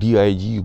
DIG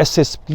SSP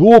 2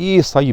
ASI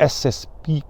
SSP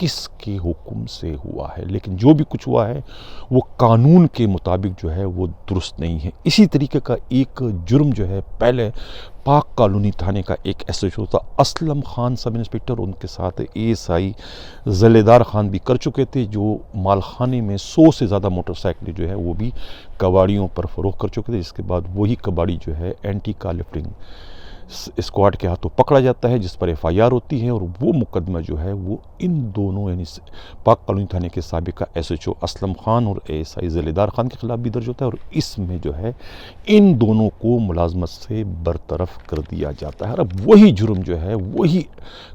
کس کے حکم سے ہوا ہے، لیکن جو بھی کچھ ہوا ہے وہ قانون کے مطابق جو ہے وہ درست نہیں ہے۔ اسی طریقے کا ایک جرم جو ہے پہلے پاک کالونی تھانے کا ایک ایس ایچ او تھا اسلم خان سب انسپکٹر، ان کے ساتھ اے ایس آئی ذلیدار خان بھی کر چکے تھے، جو مالخانے میں 100 سے زیادہ موٹر سائیکلیں جو ہے وہ بھی کباڑیوں پر فروخت کر چکے تھے، جس کے بعد وہی کباڑی جو ہے اینٹی کار لفٹنگ اسکواڈ کے ہاتھوں پکڑا جاتا ہے، جس پر ایف آئی آر ہوتی ہے، اور وہ مقدمہ جو ہے وہ ان دونوں یعنی پاک کالونی تھانے کے سابقہ S H O Aslam Khan اور اے ایس آئی ذلیدار خان کے خلاف بھی درج ہوتا ہے، اور اس میں جو ہے ان دونوں کو ملازمت سے برطرف کر دیا جاتا ہے۔ اب وہی جرم جو ہے، وہی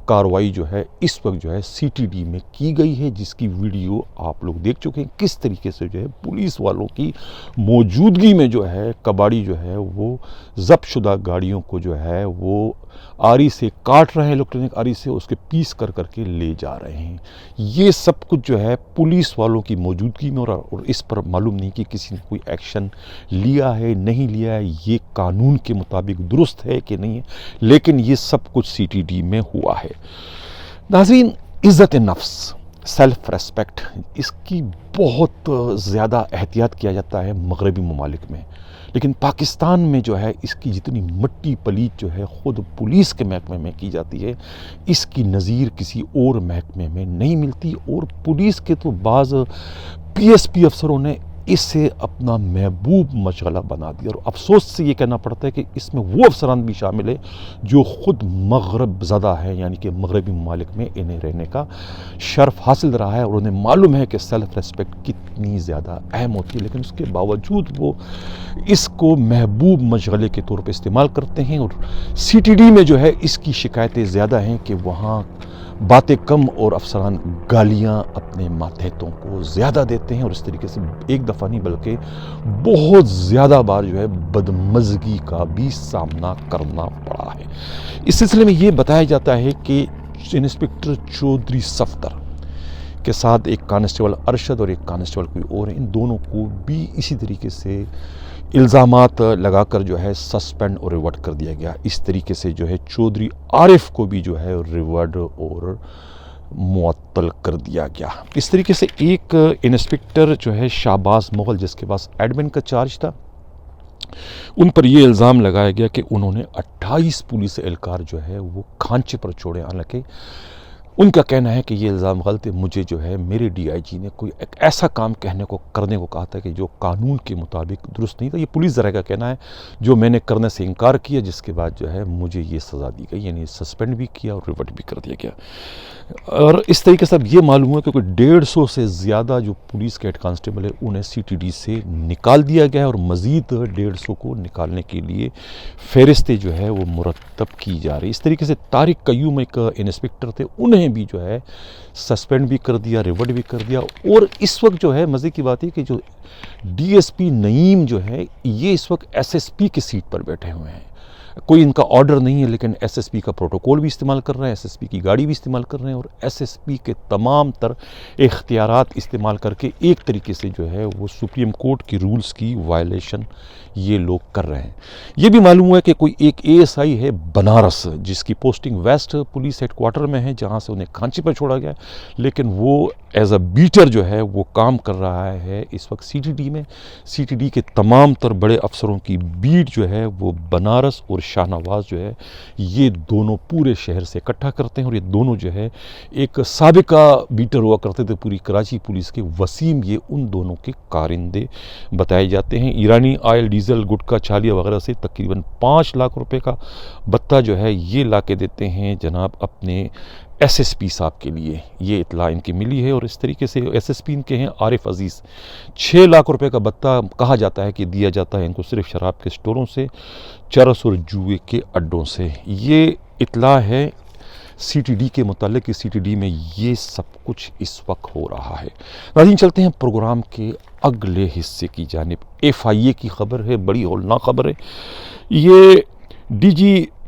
کارروائی جو ہے اس وقت جو ہے سی ٹی ڈی میں کی گئی ہے، جس کی ویڈیو آپ لوگ دیکھ چکے ہیں، کس طریقے سے جو ہے پولیس والوں کی موجودگی میں جو ہے کباڑی جو ہے وہ ضبط شدہ گاڑیوں کو جو ہے وہ آری سے کاٹ رہے ہیں، الیکٹرانک آری سے اس کے پیس کر کے لے جا رہے ہیں۔ یہ سب کچھ جو ہے پولیس والوں کی موجودگی میں، اور اس پر معلوم نہیں کہ کسی نے کوئی ایکشن لیا ہے نہیں لیا ہے، یہ قانون کے مطابق درست ہے کہ نہیں ہے، لیکن یہ سب کچھ سی ٹی ڈی میں ہوا ہے۔ ناظرین، عزت نفس، سیلف ریسپیکٹ، اس کی بہت زیادہ احتیاط کیا جاتا ہے مغربی ممالک میں، لیکن پاکستان میں جو ہے اس کی جتنی مٹی پلیت جو ہے خود پولیس کے محکمے میں کی جاتی ہے، اس کی نظیر کسی اور محکمے میں نہیں ملتی، اور پولیس کے تو بعض پی ایس پی افسروں نے اسے اپنا محبوب مشغلہ بنا دیا، اور افسوس سے یہ کہنا پڑتا ہے کہ اس میں وہ افسران بھی شامل ہیں جو خود مغرب زدہ ہیں، یعنی کہ مغربی ممالک میں انہیں رہنے کا شرف حاصل رہا ہے، اور انہیں معلوم ہے کہ سیلف ریسپیکٹ کتنی زیادہ اہم ہوتی ہے، لیکن اس کے باوجود وہ اس کو محبوب مشغلے کے طور پہ استعمال کرتے ہیں، اور سی ٹی ڈی میں جو ہے اس کی شکایتیں زیادہ ہیں کہ وہاں باتیں کم اور افسران گالیاں اپنے ماتحتوں کو زیادہ دیتے ہیں، اور اس طریقے سے ایک دفعہ نہیں بلکہ بہت زیادہ بار جو ہے بدمزگی کا بھی سامنا کرنا پڑا ہے۔ اس سلسلے میں یہ بتایا جاتا ہے کہ انسپکٹر چودھری صفدر کے ساتھ ایک کانسٹیبل ارشد اور ایک کانسٹیبل کوئی اور ہیں، ان دونوں کو بھی اسی طریقے سے الزامات لگا کر جو ہے سسپینڈ اور ریورڈ کر دیا گیا۔ اس طریقے سے جو ہے چودھری عارف کو بھی جو ہے ریورڈ اور معطل کر دیا گیا۔ اس طریقے سے ایک انسپکٹر جو ہے شہباز مغل، جس کے پاس ایڈمن کا چارج تھا، ان پر یہ الزام لگایا گیا کہ انہوں نے 28 پولیس اہلکار جو ہے وہ کھانچے پر چھوڑے، حالانکہ ان کا کہنا ہے کہ یہ الزام غلط ہے، مجھے جو ہے میرے ڈی آئی جی نے کوئی ایک ایسا کام کرنے کو کہا تھا کہ جو قانون کے مطابق درست نہیں تھا۔ یہ پولیس ذرائع کا کہنا ہے، جو میں نے کرنے سے انکار کیا، جس کے بعد جو ہے مجھے یہ سزا دی گئی، یعنی سسپینڈ بھی کیا اور ریورٹ بھی کر دیا گیا۔ اور اس طریقے سے اب یہ معلوم ہوا کہ کوئی 150 سے زیادہ جو پولیس کے ہیڈ کانسٹیبل ہے انہیں سی ٹی ڈی سے نکال دیا گیا ہے، اور مزید 150 کو نکالنے کے لیے فہرستیں جو ہے وہ مرتب کی جا رہی۔ اس طریقے سے طارق قیوم ایک انسپکٹر تھے، انہیں بھی جو ہے سسپینڈ بھی کر دیا، ریورٹ بھی کر دیا، اور اس وقت جو ہے مزے کی بات ہے کہ جو ڈی ایس پی نعیم جو ہے یہ اس وقت ایس ایس پی کی سیٹ پر بیٹھے ہوئے ہیں۔ کوئی ان کا آرڈر نہیں ہے، لیکن ایس ایس پی کا پروٹوکول بھی استعمال کر رہے ہیں، ایس ایس پی کی گاڑی بھی استعمال کر رہے ہیں، اور ایس ایس پی کے تمام تر اختیارات استعمال کر کے ایک طریقے سے جو ہے وہ سپریم کورٹ کی رولز کی وائلیشن یہ لوگ کر رہے ہیں۔ یہ بھی معلوم ہوا ہے کہ کوئی ایک اے ایس آئی ہے بنارس، جس کی posting west police headquarter میں ہے، جہاں سے انہیں کھانچی پر چھوڑا گیا، لیکن وہ ایز اے بیٹر جو ہے وہ کام کر رہا ہے اس وقت سی ٹی ڈی میں۔ سی ٹی ڈی کے تمام تر بڑے افسروں کی بیٹ جو ہے وہ بنارس اور شاہ نواز جو ہے یہ دونوں پورے شہر سے اکٹھا کرتے ہیں، اور یہ دونوں جو ہے ایک سابقہ بیٹر ہوا کرتے تھے پوری کراچی پولیس کے، وسیم یہ ان دونوں کے کارندے بتائے جاتے ہیں۔ ایرانی آئل، ڈیزل، گٹکا، چھالیہ وغیرہ سے تقریباً 5 لاکھ روپے کا بتہ جو ہے یہ لا کے دیتے ہیں جناب اپنے ایس ایس پی صاحب کے لیے، یہ اطلاع ان کی ملی ہے۔ اور اس طریقے سے ایس ایس پی ان کے ہیں عارف عزیز، 6 لاکھ روپے کا بتہ کہا جاتا ہے کہ دیا جاتا ہے ان کو صرف شراب کے سٹوروں سے، چرس اور جوئے کے اڈوں سے۔ یہ اطلاع ہے سی ٹی ڈی کے متعلق، سی ٹی ڈی میں یہ سب کچھ اس وقت ہو رہا ہے۔ ناظرین، چلتے ہیں پروگرام کے اگلے حصے کی جانب۔ ایف آئی اے کی خبر ہے، بڑی ہولناک خبر ہے۔ یہ ڈی جی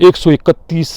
131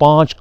5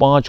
5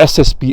SSP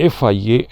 FIA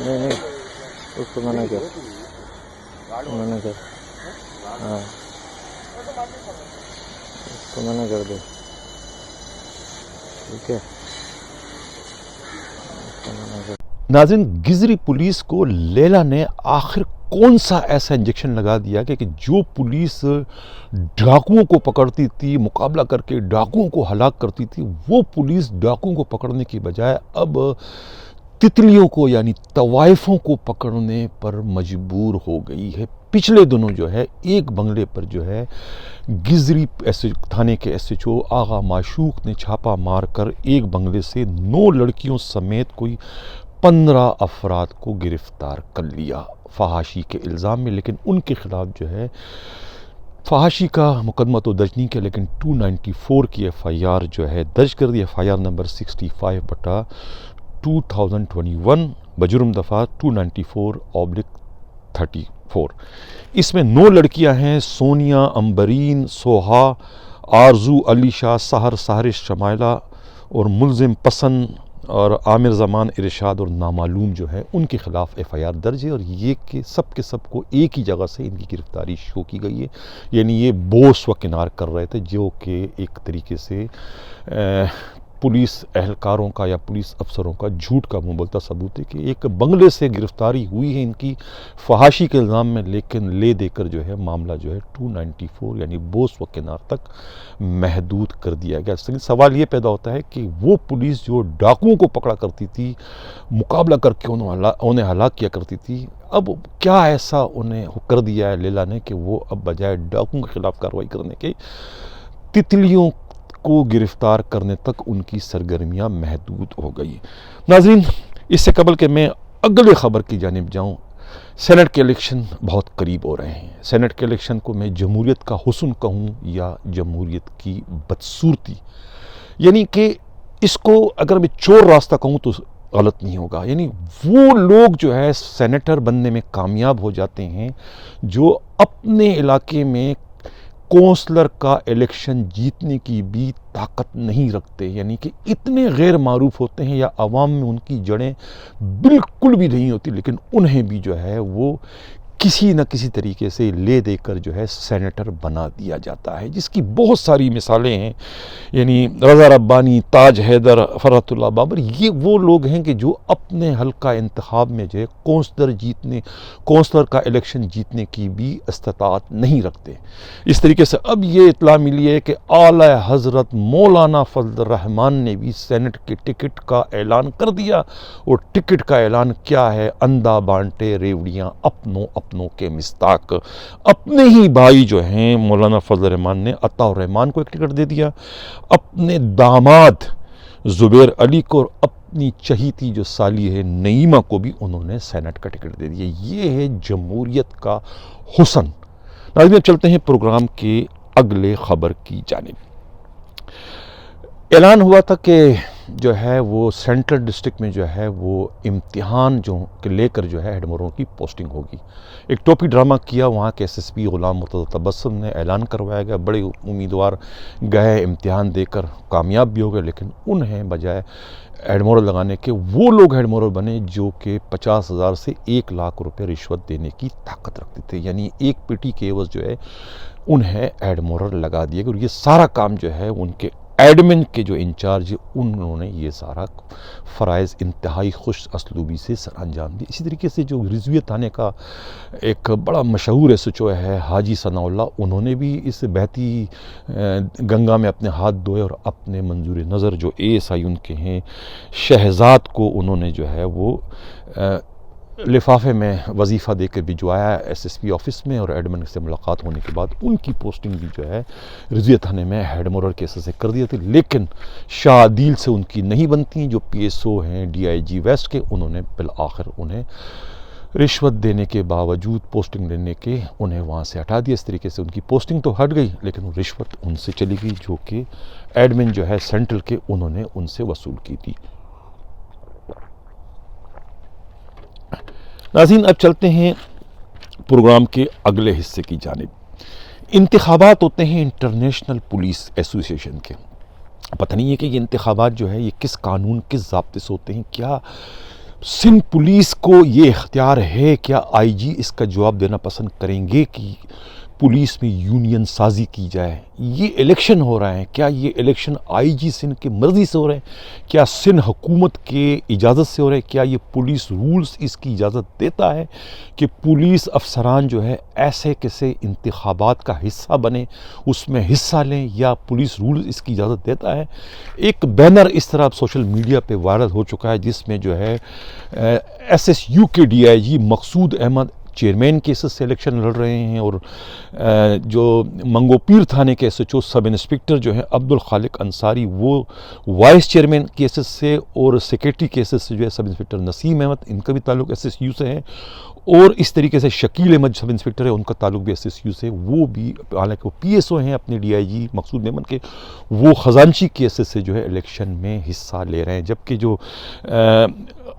نہیں اس کو منع کر ہاں اس کو منع کر دے ٹھیک ہے اس کو منع کر. ناظرین، گزری پولیس کو لیلا نے آخر کون سا ایسا انجیکشن لگا دیا کہ جو پولیس ڈاکوؤں کو پکڑتی تھی، مقابلہ کر کے ڈاکوؤں کو ہلاک کرتی تھی، وہ پولیس ڈاکوؤں کو پکڑنے کی بجائے اب تتلیوں کو یعنی طوائفوں کو پکڑنے پر مجبور ہو گئی ہے. پچھلے دنوں جو ہے ایک بنگلے پر جو ہے گزری تھانے کے ایس ایچ او آغا معشوق نے چھاپا مار کر ایک بنگلے سے 9 لڑکیوں سمیت کوئی 15 افراد کو گرفتار کر لیا فحاشی کے الزام میں. لیکن ان کے خلاف جو ہے فحاشی کا مقدمہ تو درج نہیں کیا، لیکن 294 کی ایف آئی آر جو ہے درج کر دی. ایف آئی آر نمبر 65/2021 بجرم دفعہ 294/34. اس میں 9 لڑکیاں ہیں: سونیا، امبرین، سوہا، آرزو، علیشا، سحر، سحرش، شمائلہ اور ملزم پسند اور عامر زمان، ارشاد اور نامعلوم جو ہے ان کے خلاف ایف آئی آر درج ہے. اور یہ کہ سب کے سب کو ایک ہی جگہ سے ان کی گرفتاری شو کی گئی ہے. یعنی یہ بوس و کنار کر رہے تھے، جو کہ ایک طریقے سے پولیس اہلکاروں کا یا پولیس افسروں کا جھوٹ کا منہ بولتا ثبوت ہے کہ ایک بنگلے سے گرفتاری ہوئی ہے ان کی فحاشی کے الزام میں، لیکن لے دے کر جو ہے معاملہ جو ہے 294 یعنی بوس و کنار تک محدود کر دیا گیا. سوال یہ پیدا ہوتا ہے کہ وہ پولیس جو ڈاکوؤں کو پکڑا کرتی تھی، مقابلہ کر کے انہیں ہلاک کیا کرتی تھی، اب کیا ایسا انہیں کر دیا ہے لیلا نے کہ وہ اب بجائے ڈاکوؤں کے خلاف کارروائی کرنے کے تتلیوں کو گرفتار کرنے تک ان کی سرگرمیاں محدود ہو گئی. ناظرین، اس سے قبل کہ میں اگلے خبر کی جانب جاؤں، سینٹ کے الیکشن بہت قریب ہو رہے ہیں. سینٹ کے الیکشن کو میں جمہوریت کا حسن کہوں یا جمہوریت کی بدصورتی، یعنی کہ اس کو اگر میں چور راستہ کہوں تو غلط نہیں ہوگا. یعنی وہ لوگ جو ہے سینیٹر بننے میں کامیاب ہو جاتے ہیں جو اپنے علاقے میں کونسلر کا الیکشن جیتنے کی بھی طاقت نہیں رکھتے، یعنی کہ اتنے غیر معروف ہوتے ہیں یا عوام میں ان کی جڑیں بالکل بھی نہیں ہوتی، لیکن انہیں بھی جو ہے وہ کسی نہ کسی طریقے سے لے دے کر جو ہے سینیٹر بنا دیا جاتا ہے، جس کی بہت ساری مثالیں ہیں. یعنی رضا ربانی، تاج حیدر، فرحت اللہ بابر، یہ وہ لوگ ہیں کہ جو اپنے حلقہ انتخاب میں جو ہے کونسلر کا الیکشن جیتنے کی بھی استطاعت نہیں رکھتے. اس طریقے سے اب یہ اطلاع ملی ہے کہ اعلی حضرت مولانا فضل الرحمان نے بھی سینٹ کے ٹکٹ کا اعلان کر دیا. اور ٹکٹ کا اعلان کیا ہے؟ اندھا بانٹے ریوڑیاں اپنوں کے مستاق. اپنے ہی بھائی جو ہیں مولانا فضل الرحمان نے عطا الرحمان کو ایک ٹکٹ دے دیا، اپنے داماد زبیر علی کو اور اپنی چہیتی جو سالی ہے نعیمہ کو بھی انہوں نے سینٹ کا ٹکٹ دے دیا. یہ ہے جمہوریت کا حسن. ناظرین، اب چلتے ہیں پروگرام کے اگلے خبر کی جانب. اعلان ہوا تھا کہ جو ہے وہ سینٹرل ڈسٹرکٹ میں جو ہے وہ امتحان جو لے کر جو ہے ہیڈموروں کی پوسٹنگ ہوگی. ایک ٹوپی ڈرامہ کیا وہاں کے S S P Ghulam Murtaza تبسم نے، اعلان کروایا گیا. بڑے امیدوار گئے، امتحان دے کر کامیاب بھی ہو گئے، لیکن انہیں بجائے ہیڈمورل لگانے کے وہ لوگ ہیڈمورل بنے جو کہ 50,000 سے 1 لاکھ روپے رشوت دینے کی طاقت رکھتے تھے. یعنی ایک پیٹی کے عوض جو ہے انہیں ہیڈمورل لگا دیا گیا. اور یہ سارا کام جو ہے ان کے ایڈمن کے جو انچارج انہوں نے یہ سارا فرائض انتہائی خوش اسلوبی سے سر انجام دی. اسی طریقے سے جو رضویہ تھانے کا ایک بڑا مشہور ایس ایچ او ہے حاجی ثناء اللہ، انہوں نے بھی اس بہتی گنگا میں اپنے ہاتھ دھوئے اور اپنے منظور نظر جو اے ایس آئی ان کے ہیں شہزاد کو انہوں نے جو ہے وہ لفافے میں وظیفہ دے کے بھجوایا ایس ایس پی آفس میں. اور ایڈمن سے ملاقات ہونے کے بعد ان کی پوسٹنگ بھی جو ہے رضویہ تھانے میں ہیڈمورل کیسز سے کر دی تھی، لیکن شاہ عدیل سے ان کی نہیں بنتی. جو پی ایس او ہیں ڈی آئی جی ویسٹ کے، انہوں نے بالآخر انہیں رشوت دینے کے باوجود پوسٹنگ لینے کے انہیں وہاں سے ہٹا دیا. اس طریقے سے ان کی پوسٹنگ تو ہٹ گئی لیکن وہ رشوت ان سے چلی گئی جو کہ ایڈمن جو ہے سینٹرل کے انہوں نے ان سے وصول کی تھی. ناظرین اب چلتے ہیں پروگرام کے اگلے حصے کی جانب. انتخابات ہوتے ہیں انٹرنیشنل پولیس ایسوسی ایشن کے. پتہ نہیں ہے کہ یہ انتخابات جو ہے یہ کس قانون کس ضابطے سے ہوتے ہیں. کیا سندھ پولیس کو یہ اختیار ہے؟ کیا آئی جی اس کا جواب دینا پسند کریں گے کہ پولیس میں یونین سازی کی جائے؟ یہ الیکشن ہو رہا ہے، کیا یہ الیکشن آئی جی سندھ کی مرضی سے ہو رہے ہیں؟ کیا سندھ حکومت کے اجازت سے ہو رہے ہیں؟ کیا یہ پولیس رولز اس کی اجازت دیتا ہے کہ پولیس افسران جو ہے ایسے کیسے انتخابات کا حصہ بنے، اس میں حصہ لیں، یا پولیس رولز اس کی اجازت دیتا ہے؟ ایک بینر اس طرح سوشل میڈیا پہ وائرل ہو چکا ہے جس میں جو ہے ایس ایس یو کے D I G Maqsood Ahmed chairman cases سے الیکشن لڑ رہے ہیں، اور جو منگو پیر تھانے کے S H O sub inspector جو ہیں عبد الخالق انصاری وہ وائس چیئرمین کیسز سے، اور سیکریٹری کیسز سے جو ہے سب انسپکٹر نسیم احمد ان کا بھی تعلق ایس ایس یو سے ہے، اور اس طریقے سے شکیل احمد سب انسپکٹر ہے ان کا تعلق بھی ایس ایس یو سے. وہ بھی حالانکہ وہ پی ایس او ہیں اپنے ڈی آئی جی مقصود میمن کے، وہ خزانچی کیسز سے جو ہے الیکشن میں حصہ لے رہے ہیں. جبکہ جو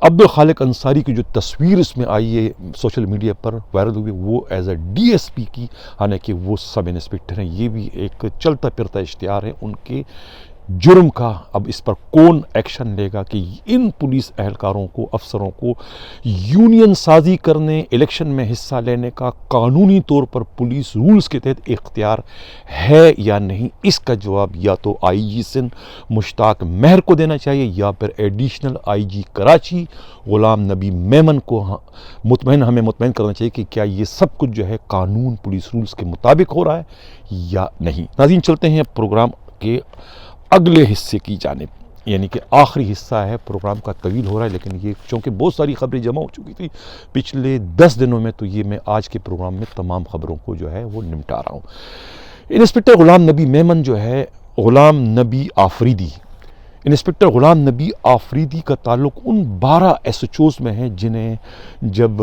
عبد الخالق انصاری کی جو تصویر اس میں آئی ہے سوشل میڈیا پر وائرل ہوئی وہ as a D S P کی، حالانکہ وہ سب انسپکٹر ہیں. یہ بھی ایک چلتا پھرتا اشتہار ہے ان کے جرم کا. اب اس پر کون ایکشن لے گا کہ ان پولیس اہلکاروں کو، افسروں کو یونین سازی کرنے، الیکشن میں حصہ لینے کا قانونی طور پر پولیس رولز کے تحت اختیار ہے یا نہیں؟ اس کا جواب یا تو آئی جی سندھ مشتاق مہر کو دینا چاہیے، یا پھر ایڈیشنل آئی جی کراچی غلام نبی میمن کو ہمیں مطمئن کرنا چاہیے کہ کیا یہ سب کچھ جو ہے قانون پولیس رولز کے مطابق ہو رہا ہے یا نہیں. ناظرین چلتے ہیں پروگرام کے اگلے حصے کی جانب، یعنی کہ آخری حصہ ہے. پروگرام کا طویل ہو رہا ہے لیکن یہ چونکہ بہت ساری خبریں جمع ہو چکی تھی پچھلے 10 دنوں میں، تو یہ میں آج کے پروگرام میں تمام خبروں کو جو ہے وہ نمٹا رہا ہوں. انسپکٹر غلام نبی میمن جو ہے غلام نبی آفریدی، انسپکٹر غلام نبی آفریدی کا تعلق ان 12 ایس ایچ اوز میں ہے جنہیں جب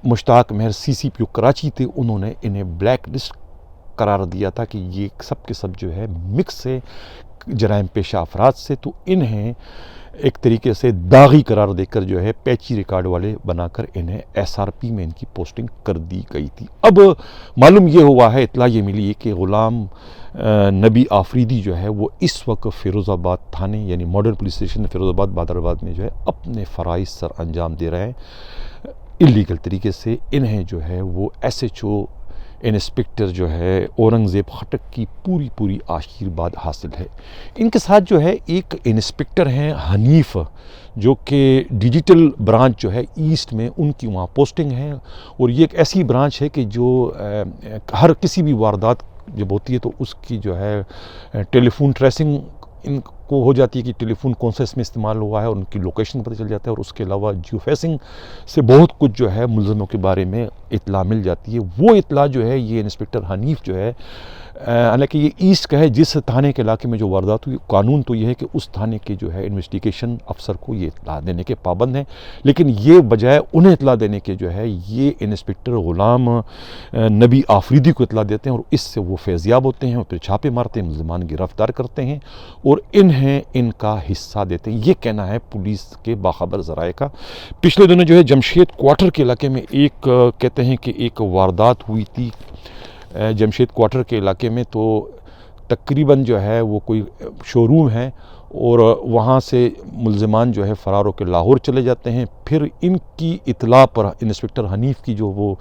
مشتاق مہر سی سی پی او کراچی تھے انہوں نے انہیں بلیک لسٹ قرار دیا تھا کہ یہ سب کے سب جو ہے مکس ہے جرائم پیشہ افراد سے، تو انہیں ایک طریقے سے داغی قرار دے کر جو ہے پیچی ریکارڈ والے بنا کر انہیں ایس آر پی میں ان کی پوسٹنگ کر دی گئی تھی. اب معلوم یہ ہوا ہے، اطلاع یہ ملی ہے کہ غلام نبی آفریدی جو ہے وہ اس وقت فیروز آباد تھانے یعنی ماڈرن پولیس اسٹیشن فیروز آباد بادر آباد میں جو ہے اپنے فرائض سر انجام دے رہے ہیں اللیگل طریقے سے. انہیں جو ہے وہ ایس ایچ او انسپکٹر جو ہے اورنگزیب خٹک کی پوری آشیرواد حاصل ہے. ان کے ساتھ جو ہے ایک انسپکٹر ہیں حنیف جو کہ ڈیجیٹل برانچ جو ہے ایسٹ میں ان کی وہاں پوسٹنگ ہے، اور یہ ایک ایسی برانچ ہے کہ جو ہر کسی بھی واردات جب ہوتی ہے تو اس کی جو ہے ٹیلی فون ٹریسنگ ان کو ہو جاتی ہے کہ ٹیلی فون کون سا اس میں استعمال ہوا ہے، اور ان کی لوکیشن پتہ چل جاتا ہے، اور اس کے علاوہ جیو فیسنگ سے بہت کچھ جو ہے ملزموں کے بارے میں اطلاع مل جاتی ہے. وہ اطلاع جو ہے یہ انسپکٹر حنیف جو ہے، حالانکہ یہ ایسٹ کا ہے جس تھانے کے علاقے میں جو واردات ہوئی، قانون تو یہ ہے کہ اس تھانے کے جو ہے انویسٹیگیشن افسر کو یہ اطلاع دینے کے پابند ہیں، لیکن یہ بجائے انہیں اطلاع دینے کے جو ہے یہ انسپکٹر غلام نبی آفریدی کو اطلاع دیتے ہیں، اور اس سے وہ فیضیاب ہوتے ہیں اور پھر چھاپے مارتے ہیں، ملزمان گرفتار کرتے ہیں اور انہیں ان کا حصہ دیتے ہیں. یہ کہنا ہے پولیس کے باخبر ذرائع کا. پچھلے دنوں جو ہے جمشید کوارٹر کے علاقے میں ایک کہتے ہیں کہ ایک واردات ہوئی تھی جمشید کوارٹر کے علاقے میں، تو تقریباً جو ہے وہ کوئی شو روم ہے اور وہاں سے ملزمان جو ہے فرار ہو کے لاہور چلے جاتے ہیں. پھر ان کی اطلاع پر انسپکٹر حنیف کی جو وہ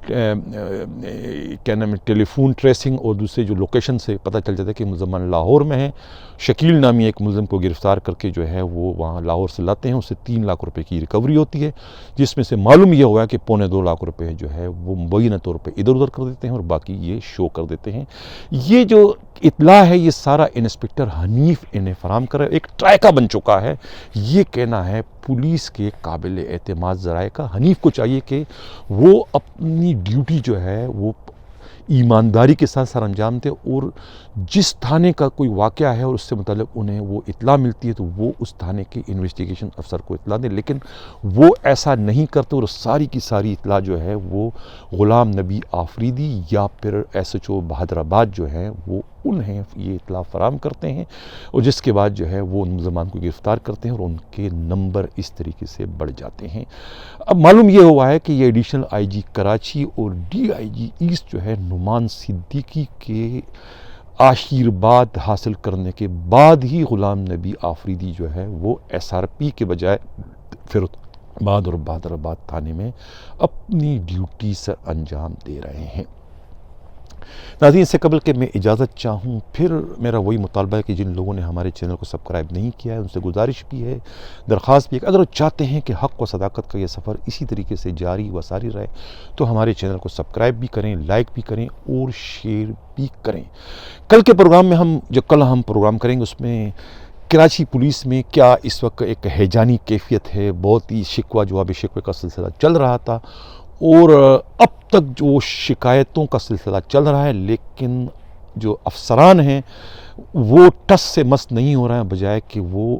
کیا نام ہے ٹیلی فون ٹریسنگ اور دوسرے جو لوکیشن سے پتہ چل جاتا ہے کہ ملزمان لاہور میں ہیں. شکیل نامی ایک ملزم کو گرفتار کر کے جو ہے وہ وہاں لاہور سے لاتے ہیں، اس سے 3 لاکھ روپے کی ریکوری ہوتی ہے، جس میں سے معلوم یہ ہوا ہے کہ 2.25 لاکھ روپے جو ہے وہ مبینہ طور پہ ادھر ادھر کر دیتے ہیں اور باقی یہ شو کر دیتے ہیں. یہ جو اطلاع ہے یہ سارا انسپکٹر حنیف انہیں فراہم کر ایک ٹرائکا بن چکا ہے. یہ کہنا ہے پولیس کے قابل اعتماد ذرائع کا. حنیف کو چاہیے کہ وہ اپنی ڈیوٹی جو ہے وہ ایمانداری کے ساتھ سر انجام دیں، اور جس تھانے کا کوئی واقعہ ہے اور اس سے متعلق انہیں وہ اطلاع ملتی ہے تو وہ اس تھانے کے انویسٹیگیشن افسر کو اطلاع دیں، لیکن وہ ایسا نہیں کرتے اور ساری کی ساری اطلاع جو ہے وہ غلام نبی آفریدی یا پھر SHO بہادر آباد جو ہیں وہ انہیں یہ اطلاع فراہم کرتے ہیں، اور جس کے بعد جو ہے وہ ان ملزمان کو گرفتار کرتے ہیں اور ان کے نمبر اس طریقے سے بڑھ جاتے ہیں۔ اب معلوم یہ ہوا ہے کہ یہ ایڈیشنل IG کراچی اور DIG ایسٹ جو ہے نعمان صدیقی کے آشیرواد حاصل کرنے کے بعد ہی غلام نبی آفریدی جو ہے وہ SRP کے بجائے فرود آباد اور بہادر آباد تھانے میں اپنی ڈیوٹی سر انجام دے رہے ہیں۔ ناظرین، اس سے قبل کہ میں اجازت چاہوں، پھر میرا وہی مطالبہ ہے کہ جن لوگوں نے ہمارے چینل کو سبسکرائب نہیں کیا ہے ان سے گزارش بھی ہے، درخواست بھی ہے کہ اگر وہ چاہتے ہیں کہ حق و صداقت کا یہ سفر اسی طریقے سے جاری و ساری رہے تو ہمارے چینل کو سبسکرائب بھی کریں، لائک بھی کریں اور شیئر بھی کریں۔ کل کے پروگرام میں کل ہم پروگرام کریں گے، اس میں کراچی پولیس میں کیا اس وقت ایک ہیجانی کیفیت ہے، بہت ہی شکوہ جواب شکوے کا سلسلہ چل رہا تھا، اور اب تک جو شکایتوں کا سلسلہ چل رہا ہے، لیکن جو افسران ہیں وہ ٹس سے مس نہیں ہو رہے ہیں، بجائے کہ وہ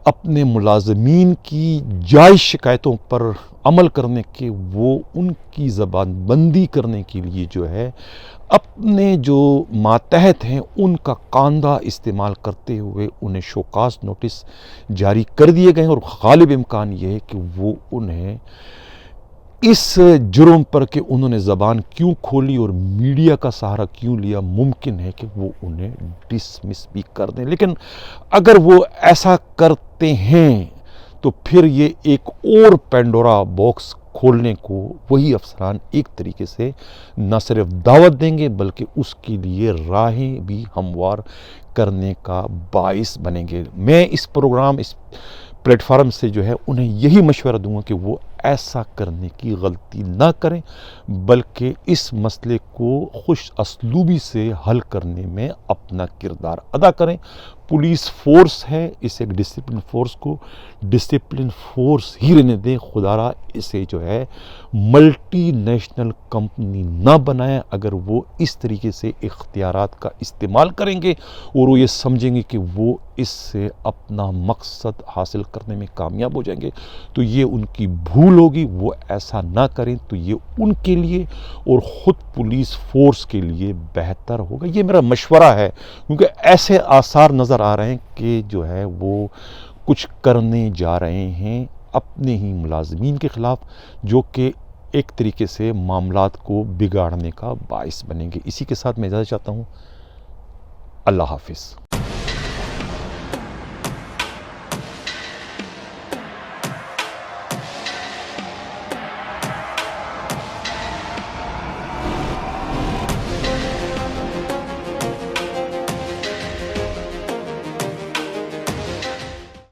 اپنے ملازمین کی جائز شکایتوں پر عمل کرنے کے وہ ان کی زبان بندی کرنے کے لیے جو ہے اپنے جو ماتحت ہیں ان کا کاندھا استعمال کرتے ہوئے انہیں شوکاز نوٹس جاری کر دیے گئے ہیں، اور غالب امکان یہ ہے کہ وہ انہیں اس جرم پر کہ انہوں نے زبان کیوں کھولی اور میڈیا کا سہارا کیوں لیا، ممکن ہے کہ وہ انہیں ڈسمس بھی کر دیں۔ لیکن اگر وہ ایسا کرتے ہیں تو پھر یہ ایک اور پینڈورا باکس کھولنے کو وہی افسران ایک طریقے سے نہ صرف دعوت دیں گے بلکہ اس کے لیے راہیں بھی ہموار کرنے کا باعث بنیں گے۔ میں اس پلیٹ فارم سے جو ہے انہیں یہی مشورہ دوں گا کہ وہ ایسا کرنے کی غلطی نہ کریں، بلکہ اس مسئلے کو خوش اسلوبی سے حل کرنے میں اپنا کردار ادا کریں۔ پولیس فورس ہے، اسے ایک ڈسپلن فورس کو ڈسپلن فورس ہی رہنے دیں، خدا را اسے جو ہے ملٹی نیشنل کمپنی نہ بنائیں۔ اگر وہ اس طریقے سے اختیارات کا استعمال کریں گے اور وہ یہ سمجھیں گے کہ وہ اس سے اپنا مقصد حاصل کرنے میں کامیاب ہو جائیں گے تو یہ ان کی بھول ہوگی، وہ ایسا نہ کریں تو یہ ان کے لیے اور خود پولیس فورس کے لیے بہتر ہوگا۔ یہ میرا مشورہ ہے، کیونکہ ایسے آثار نظر آ رہے ہیں کہ جو ہے وہ کچھ کرنے جا رہے ہیں اپنے ہی ملازمین کے خلاف، جو کہ ایک طریقے سے معاملات کو بگاڑنے کا باعث بنیں گے۔ اسی کے ساتھ میں اجازت چاہتا ہوں، اللہ حافظ۔